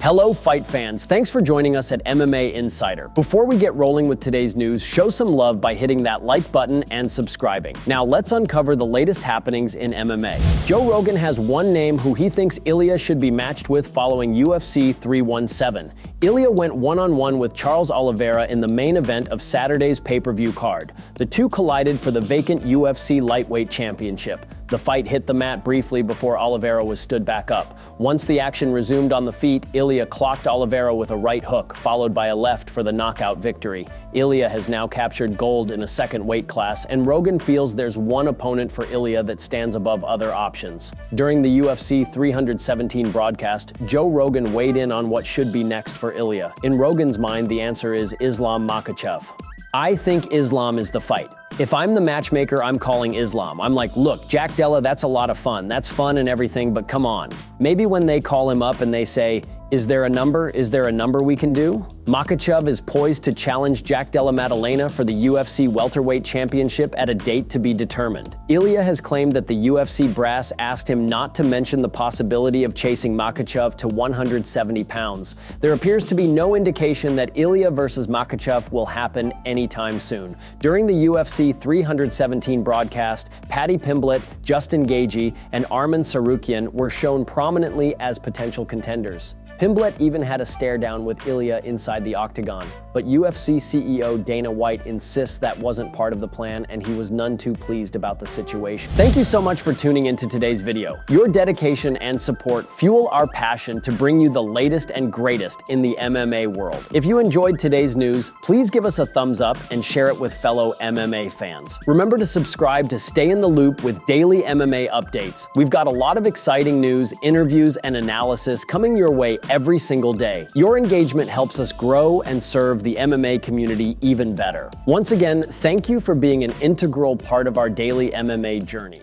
Hello fight fans, thanks for joining us at MMA Insider. Before we get rolling with today's news, show some love by hitting that like button and subscribing. Now let's uncover the latest happenings in MMA. Joe Rogan has one name who he thinks Ilia should be matched with following UFC 317. Ilia went one-on-one with Charles Oliveira in the main event of Saturday's pay-per-view card. The two collided for the vacant UFC lightweight championship. The fight hit the mat briefly before Oliveira was stood back up. Once the action resumed on the feet, Ilia clocked Oliveira with a right hook, followed by a left for the knockout victory. Ilia has now captured gold in a second weight class, and Rogan feels there's one opponent for Ilia that stands above other options. During the UFC 317 broadcast, Joe Rogan weighed in on what should be next for Ilia. In Rogan's mind, the answer is Islam Makhachev. I think Islam is the fight. If I'm the matchmaker, I'm calling Islam. I'm like, look, Jack Della, that's a lot of fun. That's fun and everything, but come on. Maybe when they call him up and they say, is there a number? Is there a number we can do? Makhachev is poised to challenge Jack Della Maddalena for the UFC welterweight championship at a date to be determined. Ilia has claimed that the UFC brass asked him not to mention the possibility of chasing Makhachev to 170 pounds. There appears to be no indication that Ilia versus Makhachev will happen anytime soon. During the UFC 317 broadcast, Paddy Pimblett, Justin Gaethje, and Arman Tsarukyan were shown prominently as potential contenders. Pimblett even had a stare down with Ilia inside the octagon, but UFC CEO Dana White insists that wasn't part of the plan and he was none too pleased about the situation. Thank you so much for tuning into today's video. Your dedication and support fuel our passion to bring you the latest and greatest in the MMA world. If you enjoyed today's news, please give us a thumbs up and share it with fellow MMA fans. Remember to subscribe to stay in the loop with daily MMA updates. We've got a lot of exciting news, interviews, and analysis coming your way every single day. Your engagement helps us grow and serve the MMA community even better. Once again, thank you for being an integral part of our daily MMA journey.